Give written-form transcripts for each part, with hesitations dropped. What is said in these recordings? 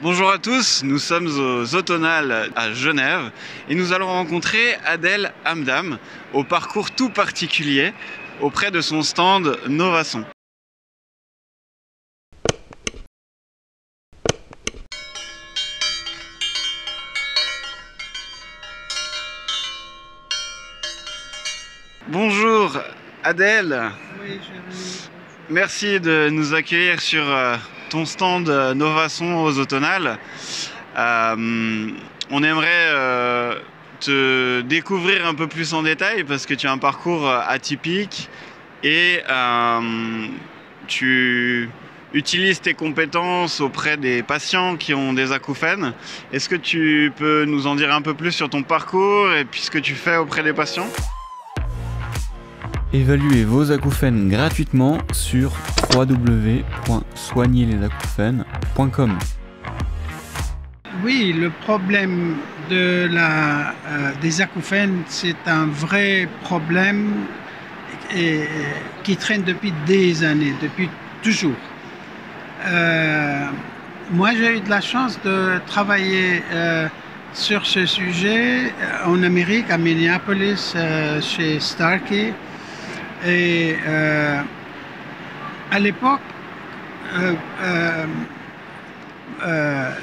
Bonjour à tous, nous sommes aux Automnales à Genève et nous allons rencontrer Adel Hamdam au parcours tout particulier auprès de son stand Novason. Bonjour Adel, Oui, chérie. merci de nous accueillir sur ton stand Novason aux Automnales. On aimerait te découvrir un peu plus en détail parce que tu as un parcours atypique et tu utilises tes compétences auprès des patients qui ont des acouphènes. Est-ce que tu peux nous en dire un peu plus sur ton parcours et puis ce que tu fais auprès des patients ? Évaluez vos acouphènes gratuitement sur www.soignerlesacouphènes.com. Oui, le problème des acouphènes, c'est un vrai problème qui traîne depuis des années, depuis toujours. Moi, j'ai eu de la chance de travailler sur ce sujet en Amérique, à Minneapolis, chez Starkey. Et à l'époque,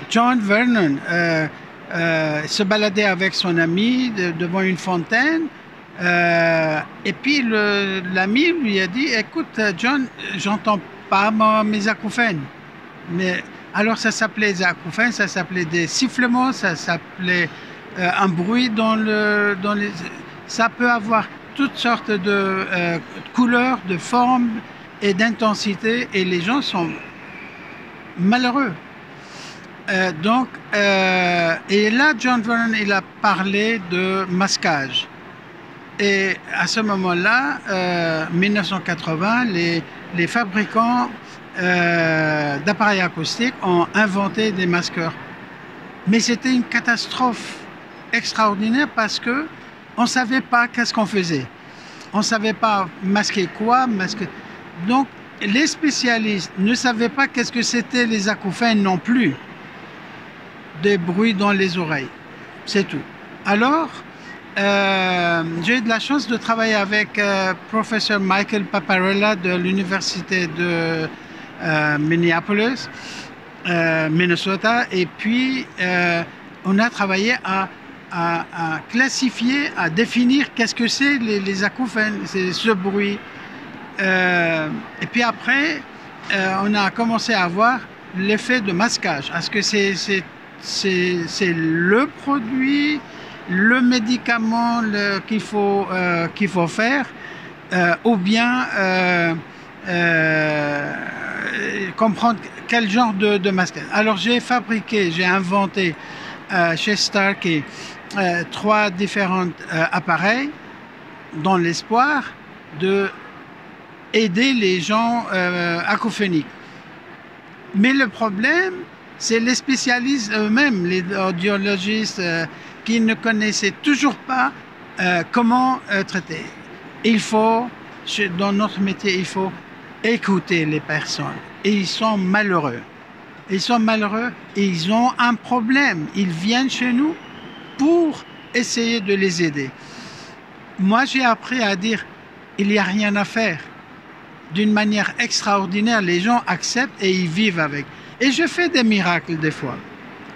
John Vernon se baladait avec son ami devant une fontaine. Et puis l'ami lui a dit: écoute, John, j'entends pas mes acouphènes. Mais alors ça s'appelait des acouphènes, ça s'appelait des sifflements, ça s'appelait un bruit ça peut avoir toutes sortes de couleurs, de formes et d'intensité, et les gens sont malheureux. Et là, John Vernon, il a parlé de masquage. Et à ce moment-là, 1980, les fabricants d'appareils acoustiques ont inventé des masqueurs. Mais c'était une catastrophe extraordinaire parce que on ne savait pas qu'est-ce qu'on faisait. On ne savait pas masquer quoi. Donc, les spécialistes ne savaient pas qu'est-ce que c'était les acouphènes non plus. Des bruits dans les oreilles. C'est tout. Alors, j'ai eu de la chance de travailler avec professeur Michael Paparella de l'université de Minneapolis, Minnesota. Et puis, on a travaillé à classifier, à définir qu'est-ce que c'est les acouphènes, c'est ce bruit. Et puis après, on a commencé à voir l'effet de masquage. Est-ce que c'est le produit, le médicament qu'il faut faire, ou bien comprendre quel genre de masquage. Alors j'ai inventé chez Starkey 3 différents appareils dans l'espoir d'aider les gens acophoniques. Mais le problème, c'est les spécialistes eux-mêmes, les audiologistes, qui ne connaissaient toujours pas comment traiter. Dans notre métier, il faut écouter les personnes. Et ils sont malheureux. Ils sont malheureux et ils ont un problème. Ils viennent chez nous pour essayer de les aider. Moi, j'ai appris à dire: il n'y a rien à faire. D'une manière extraordinaire, les gens acceptent et ils vivent avec. Et je fais des miracles des fois.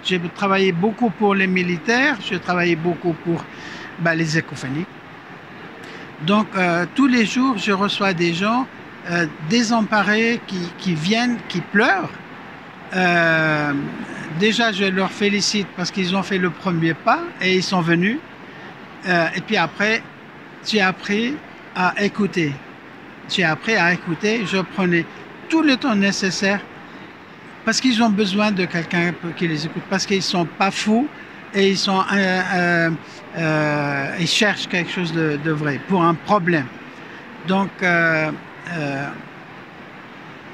J'ai travaillé beaucoup pour les militaires, j'ai travaillé beaucoup pour les écophoniques. Donc, tous les jours, je reçois des gens désemparés qui viennent, qui pleurent. Déjà, je leur félicite parce qu'ils ont fait le premier pas et ils sont venus. Et puis après, j'ai appris à écouter. Je prenais tout le temps nécessaire parce qu'ils ont besoin de quelqu'un qui les écoute, parce qu'ils ne sont pas fous et ils cherchent quelque chose de vrai pour un problème. Donc,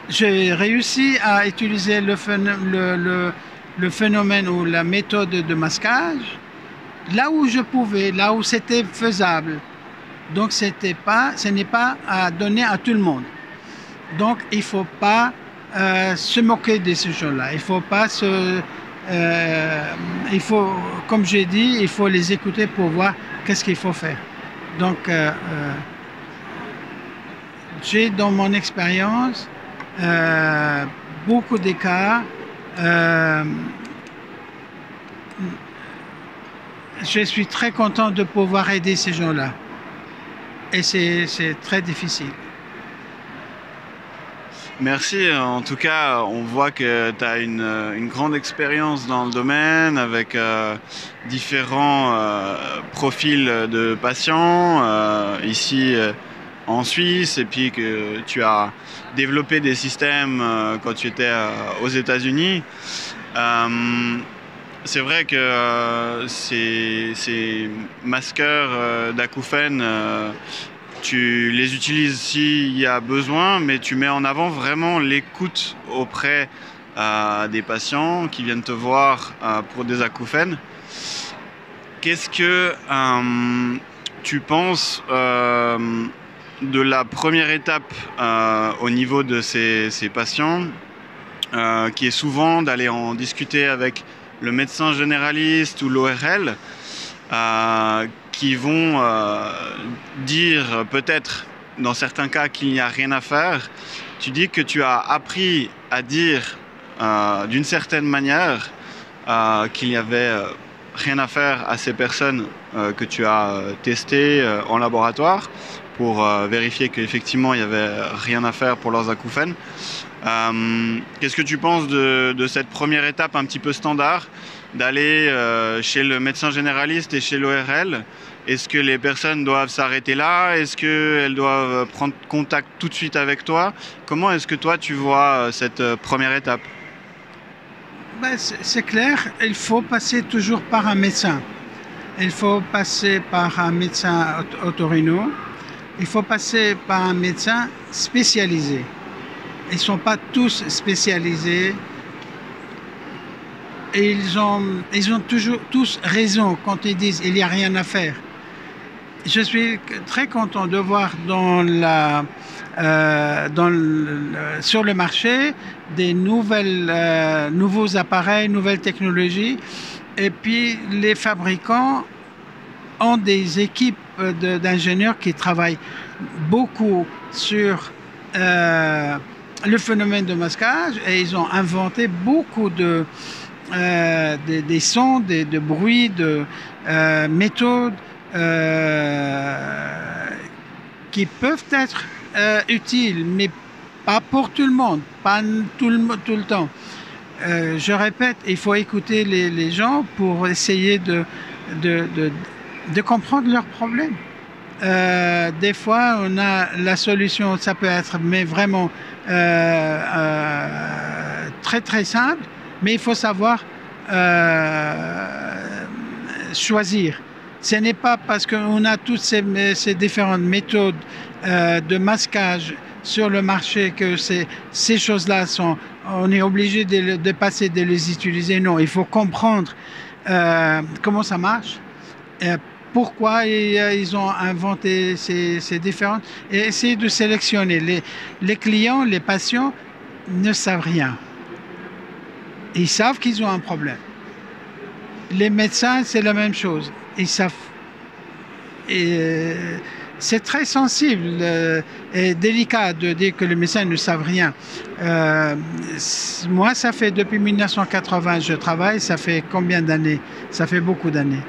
j'ai réussi à utiliser le phénomène ou la méthode de masquage là où je pouvais, là où c'était faisable. Donc, ce n'est pas à donner à tout le monde. Donc, il ne faut pas se moquer de ces gens-là. Il ne faut pas il faut, comme j'ai dit, il faut les écouter pour voir qu'est-ce qu'il faut faire. Donc, j'ai dans mon expérience beaucoup d'écarts. Je suis très content de pouvoir aider ces gens-là. Et c'est très difficile. Merci. En tout cas, on voit que tu as une grande expérience dans le domaine avec différents profils de patients ici en Suisse, et puis que tu as développé des systèmes quand tu étais aux États-Unis. C'est vrai que ces masqueurs d'acouphènes, tu les utilises s'il y a besoin, mais tu mets en avant vraiment l'écoute auprès des patients qui viennent te voir pour des acouphènes. Qu'est-ce que tu penses de la première étape au niveau de ces patients, qui est souvent d'aller en discuter avec le médecin généraliste ou l'ORL, qui vont dire peut-être dans certains cas qu'il n'y a rien à faire. Tu dis que tu as appris à dire d'une certaine manière qu'il n'y avait rien à faire à ces personnes que tu as testées en laboratoire pour vérifier qu'effectivement il n'y avait rien à faire pour leurs acouphènes. Qu'est-ce que tu penses de cette première étape un petit peu standard, d'aller chez le médecin généraliste et chez l'ORL? Est-ce que les personnes doivent s'arrêter là? Est-ce qu'elles doivent prendre contact tout de suite avec toi? Comment est-ce que toi tu vois cette première étape? Ben, c'est clair, il faut passer toujours par un médecin. Il faut passer par un médecin otorino. Il faut passer par un médecin spécialisé. Ils ne sont pas tous spécialisés. Et ils ont toujours tous raison quand ils disent qu'il n'y a rien à faire. Je suis très content de voir sur le marché des nouveaux appareils, nouvelles technologies. Et puis les fabricants ont des équipes d'ingénieurs qui travaillent beaucoup sur le phénomène de masquage, et ils ont inventé beaucoup des sons, de bruits, de méthodes qui peuvent être utiles, mais pas pour tout le monde, pas tout le temps. Je répète, il faut écouter les gens pour essayer de comprendre leurs problèmes. Des fois, on a la solution, ça peut être mais vraiment très très simple, mais il faut savoir choisir. Ce n'est pas parce qu'on a toutes ces différentes méthodes de masquage sur le marché que ces choses-là on est obligé de passer, de les utiliser. Non, il faut comprendre comment ça marche, pourquoi ils ont inventé ces différentes, et essayer de sélectionner. Les clients, les patients ne savent rien. Ils savent qu'ils ont un problème. Les médecins, c'est la même chose. Ils savent. Et c'est très sensible et délicat de dire que les médecins ne savent rien. Moi, ça fait depuis 1980 je travaille. Ça fait combien d'années? Ça fait beaucoup d'années.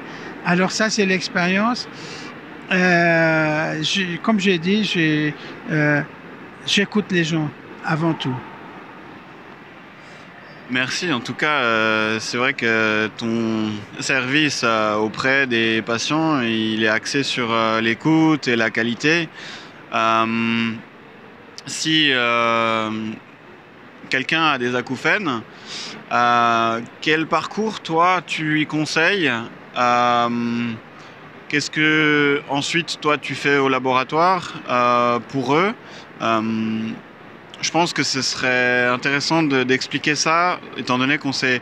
Alors ça, c'est l'expérience. Comme j'ai dit, j'écoute les gens avant tout. Merci. En tout cas, c'est vrai que ton service auprès des patients, il est axé sur l'écoute et la qualité. Si quelqu'un a des acouphènes, quel parcours, toi, tu lui conseilles? Qu'est-ce que ensuite, toi, tu fais au laboratoire pour eux? Je pense que ce serait intéressant d'expliquer ça, étant donné qu'on sait,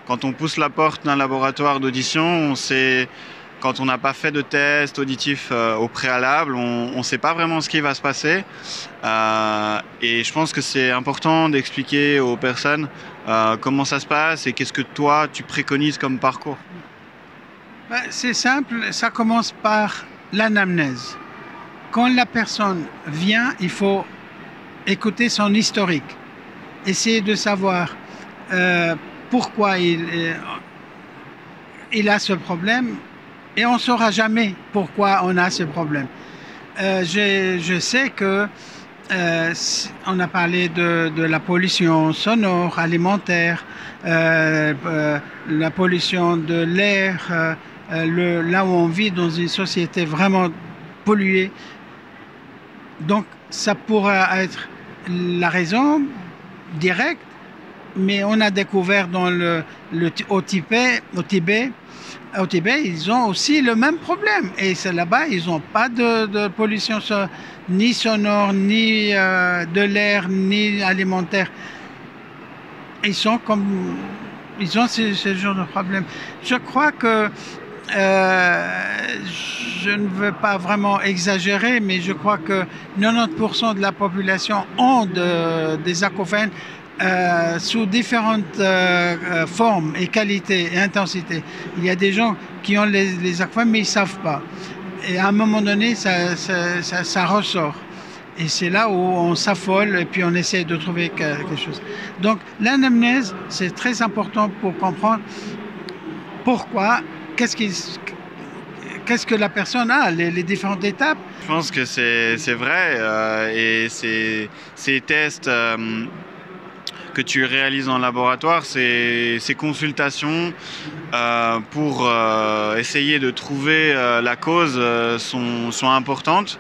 quand on pousse la porte d'un laboratoire d'audition, on sait quand on n'a pas fait de test auditif au préalable, on ne sait pas vraiment ce qui va se passer. Et je pense que c'est important d'expliquer aux personnes comment ça se passe et qu'est-ce que toi, tu préconises comme parcours. C'est simple, ça commence par l'anamnèse. Quand la personne vient, il faut écouter son historique, essayer de savoir pourquoi il a ce problème, et on ne saura jamais pourquoi on a ce problème. Je sais que on a parlé de la pollution sonore, alimentaire, la pollution de l'air, là où on vit dans une société vraiment polluée. Donc ça pourra être la raison directe, mais on a découvert au Tibet, ils ont aussi le même problème. Et c'est là-bas, ils n'ont pas de pollution ni sonore, ni de l'air, ni alimentaire. Ils ont ce genre de problème. Je crois que je ne veux pas vraiment exagérer, mais je crois que 90% de la population ont des acouphènes sous différentes formes et qualités et intensités. Il y a des gens qui ont les acouphènes, mais ils ne savent pas. Et à un moment donné, ça ressort. Et c'est là où on s'affole et puis on essaie de trouver quelque chose. Donc l'anamnèse, c'est très important pour comprendre pourquoi, qu'est-ce que la personne a, les différentes étapes. Je pense que c'est vrai et ces tests que tu réalises en laboratoire, ces consultations pour essayer de trouver la cause sont importantes.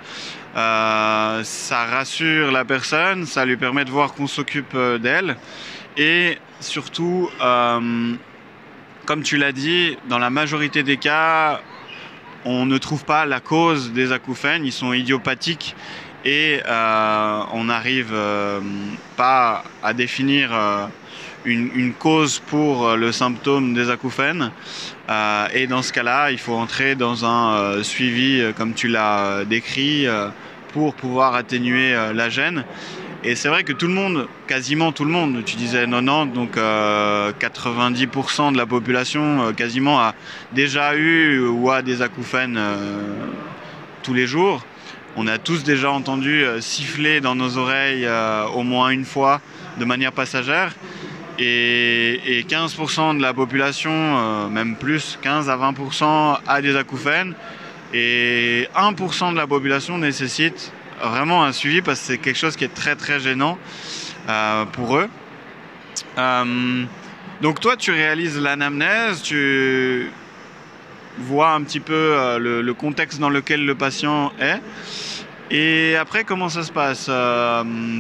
Ça rassure la personne, ça lui permet de voir qu'on s'occupe d'elle et surtout, comme tu l'as dit, dans la majorité des cas, on ne trouve pas la cause des acouphènes, ils sont idiopathiques et on n'arrive pas à définir une cause pour le symptôme des acouphènes. Et dans ce cas-là, il faut entrer dans un suivi, comme tu l'as décrit, pour pouvoir atténuer la gêne. Et c'est vrai que tout le monde, quasiment tout le monde, tu disais 90, donc 90% de la population quasiment a déjà eu ou a des acouphènes tous les jours. On a tous déjà entendu siffler dans nos oreilles au moins une fois de manière passagère. Et 15% de la population, même plus, 15 à 20% a des acouphènes. Et 1% de la population nécessite vraiment un suivi parce que c'est quelque chose qui est très très gênant pour eux. Donc toi, tu réalises l'anamnèse, tu vois un petit peu le contexte dans lequel le patient est. Et après, comment ça se passe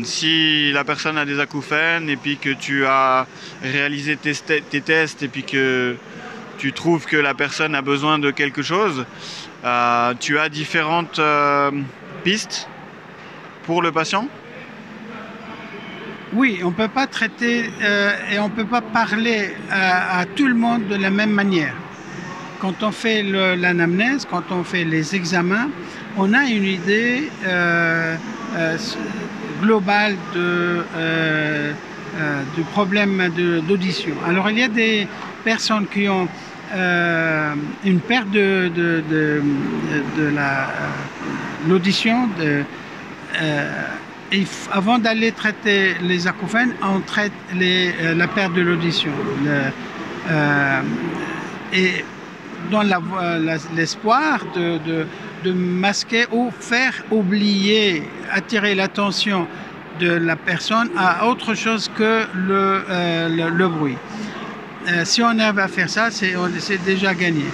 si la personne a des acouphènes et puis que tu as réalisé tes tests et puis que tu trouves que la personne a besoin de quelque chose, tu as différentes pistes pour le patient? Oui, on ne peut pas traiter et on ne peut pas parler à tout le monde de la même manière. Quand on fait l'anamnèse, quand on fait les examens, on a une idée globale du problème d'audition. Alors il y a des personnes qui ont une perte de l'audition. Avant d'aller traiter les acouphènes, on traite la perte de l'audition. Et dans l'espoir de masquer ou faire oublier, attirer l'attention de la personne à autre chose que le bruit. Si on arrive à faire ça, c'est déjà gagné.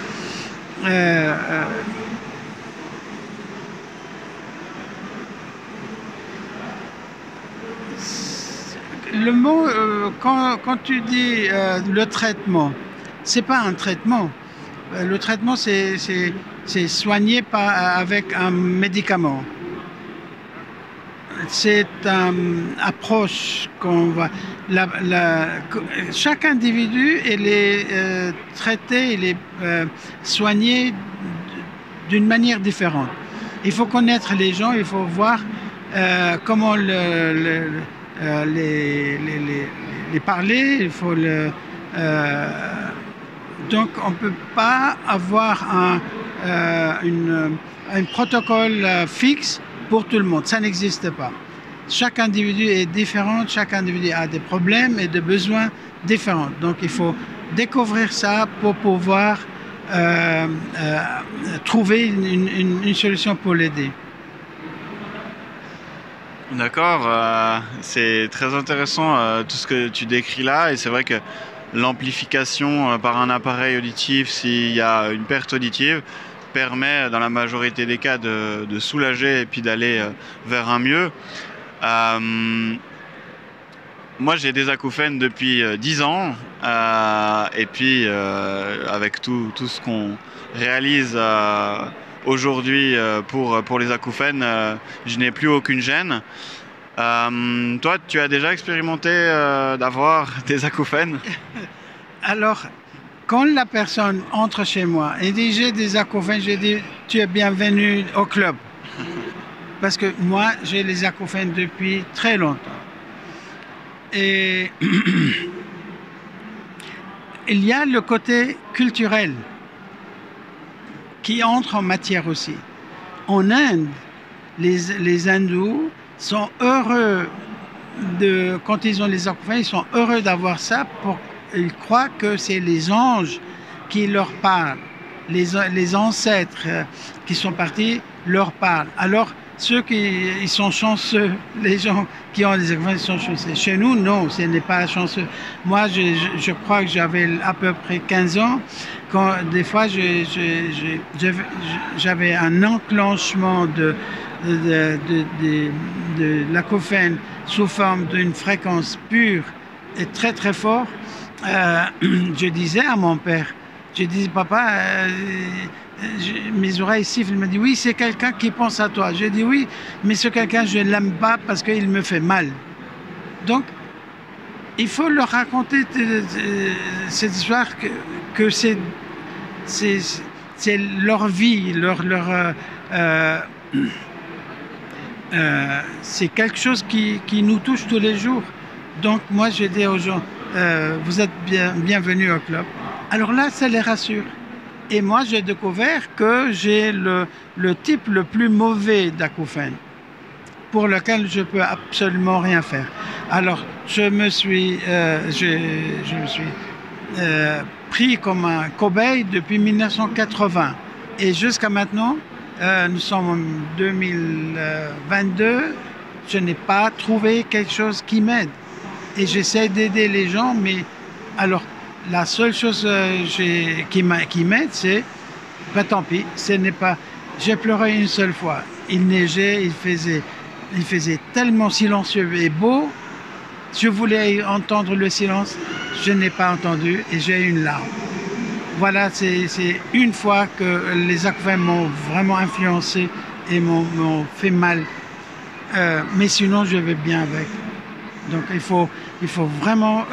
Le mot, quand tu dis le traitement, c'est pas un traitement. Le traitement, c'est soigné avec un médicament. C'est une approche qu'on va... chaque individu, il est traité, il est soigné d'une manière différente. Il faut connaître les gens, il faut voir comment les parler, il faut donc on ne peut pas avoir un protocole fixe pour tout le monde, ça n'existe pas. Chaque individu est différent, chaque individu a des problèmes et des besoins différents. Donc il faut découvrir ça pour pouvoir trouver une solution pour l'aider. D'accord, c'est très intéressant tout ce que tu décris là, et c'est vrai que l'amplification par un appareil auditif, s'il y a une perte auditive, permet dans la majorité des cas de soulager et puis d'aller vers un mieux. Moi j'ai des acouphènes depuis 10 ans, et puis avec tout ce qu'on réalise aujourd'hui pour les acouphènes, je n'ai plus aucune gêne. Toi, tu as déjà expérimenté d'avoir des acouphènes? Alors, quand la personne entre chez moi et dit j'ai des acouphènes, je dis tu es bienvenue au club. Parce que moi, j'ai les acouphènes depuis très longtemps. Et il y a le côté culturel qui entre en matière aussi. En Inde, les hindous sont heureux quand ils ont les acouphènes, ils sont heureux d'avoir ça. Ils croient que c'est les anges qui leur parlent, les ancêtres qui sont partis leur parlent. Alors ceux ils sont chanceux, les gens qui ont des acouphènes sont chanceux. Chez nous, non, ce n'est pas chanceux. Moi, je crois que j'avais à peu près 15 ans, quand des fois j'avais un enclenchement de l'acouphène sous forme d'une fréquence pure et très très fort. Je disais à mon père, je disais papa, mes oreilles sifflent. Il me dit oui, c'est quelqu'un qui pense à toi. Je dis oui, mais ce quelqu'un je ne l'aime pas parce qu'il me fait mal. Donc il faut leur raconter cette histoire que c'est leur vie, c'est quelque chose qui nous touche tous les jours. Donc moi je dis aux gens, vous êtes bienvenus au club. Alors là, ça les rassure. Et moi j'ai découvert que j'ai le type le plus mauvais d'acouphène, pour lequel je peux absolument rien faire. Alors je me suis pris comme un cobaye depuis 1980 et jusqu'à maintenant, nous sommes en 2022, je n'ai pas trouvé quelque chose qui m'aide et j'essaie d'aider les gens, mais alors la seule chose qui m'aide, c'est tant pis, ce n'est pas. J'ai pleuré une seule fois. Il neigeait, il faisait tellement silencieux et beau. Je voulais entendre le silence, je n'ai pas entendu et j'ai une larme. Voilà, c'est une fois que les acouphènes m'ont vraiment influencé et m'ont fait mal. Mais sinon, je vais bien avec. Donc, il faut vraiment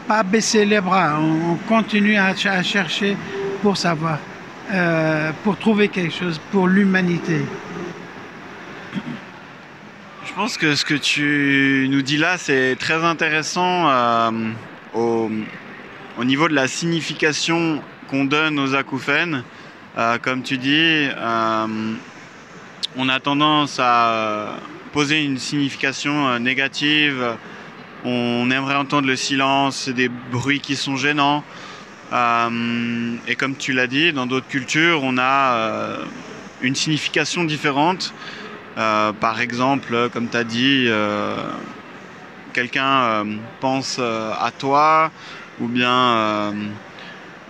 pas baisser les bras. On continue à chercher pour savoir, pour trouver quelque chose pour l'humanité. Je pense que ce que tu nous dis là, c'est très intéressant au niveau de la signification qu'on donne aux acouphènes. Comme tu dis, on a tendance à poser une signification négative. On aimerait entendre le silence, des bruits qui sont gênants. Et comme tu l'as dit, dans d'autres cultures, on a une signification différente. Par exemple, comme tu as dit, quelqu'un pense à toi, ou bien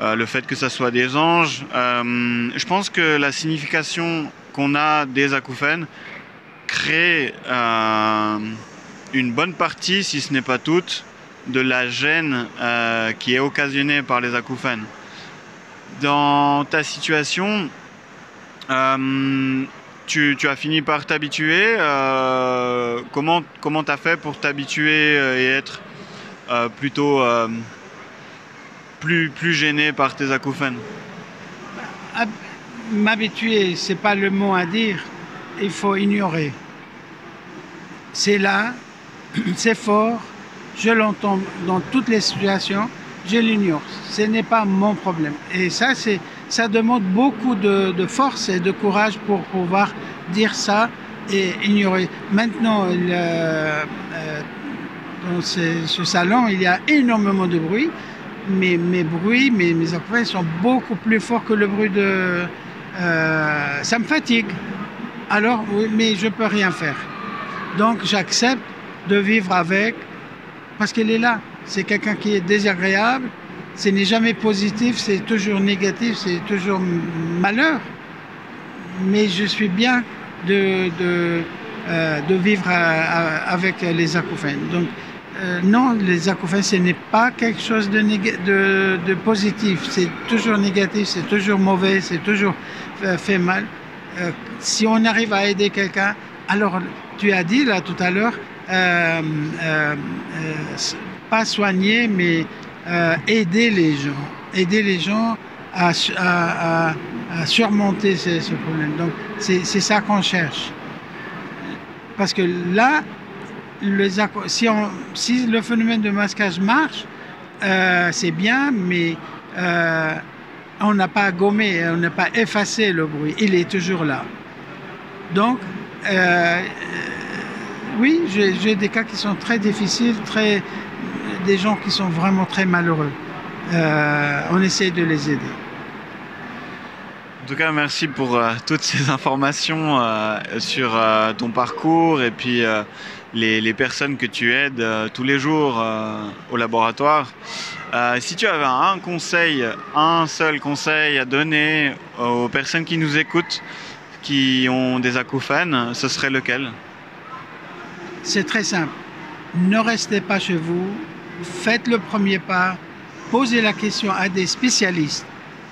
le fait que ça soit des anges. Je pense que la signification qu'on a des acouphènes crée une bonne partie, si ce n'est pas toute, de la gêne qui est occasionnée par les acouphènes. Dans ta situation, tu as fini par t'habituer. Comment tu as fait pour t'habituer et être plutôt plus gêné par tes acouphènes? m'habituer, c'est pas le mot à dire, il faut ignorer. C'est là, c'est fort, je l'entends dans toutes les situations, je l'ignore. Ce n'est pas mon problème. Et ça, ça demande beaucoup de force et de courage pour pouvoir dire ça et ignorer. Maintenant, dans ce salon, il y a énormément de bruit. Mais mes acouphènes sont beaucoup plus forts que le bruit de... ça me fatigue. Alors, oui, mais je ne peux rien faire. Donc, j'accepte de vivre avec, parce qu'elle est là. C'est quelqu'un qui est désagréable. Ce n'est jamais positif, c'est toujours négatif, c'est toujours malheur. Mais je suis bien de vivre avec les acouphènes. Donc, non, les acouphènes, ce n'est pas quelque chose de positif. C'est toujours négatif, c'est toujours mauvais, c'est toujours fait mal. Si on arrive à aider quelqu'un, alors tu as dit là tout à l'heure, pas soigner, mais aider les gens à surmonter ce problème. Donc c'est ça qu'on cherche. Parce que là, si le phénomène de masquage marche, c'est bien, mais on n'a pas gommé, on n'a pas effacé le bruit. Il est toujours là. Donc, oui, j'ai des cas qui sont très difficiles, des gens qui sont vraiment très malheureux. On essaie de les aider. En tout cas, merci pour toutes ces informations sur ton parcours et puis les personnes que tu aides tous les jours au laboratoire. Si tu avais un seul conseil à donner aux personnes qui nous écoutent, qui ont des acouphènes, ce serait lequel? C'est très simple. Ne restez pas chez vous, faites le premier pas, posez la question à des spécialistes,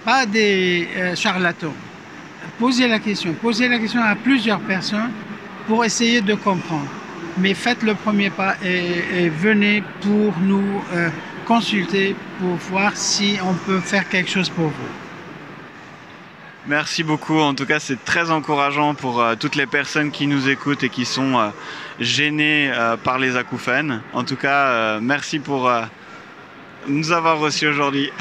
pas des charlatans. Posez la question à plusieurs personnes pour essayer de comprendre. Mais faites le premier pas et venez pour nous consulter pour voir si on peut faire quelque chose pour vous. Merci beaucoup. En tout cas, c'est très encourageant pour toutes les personnes qui nous écoutent et qui sont gênées par les acouphènes. En tout cas, merci pour nous avoir reçus aujourd'hui.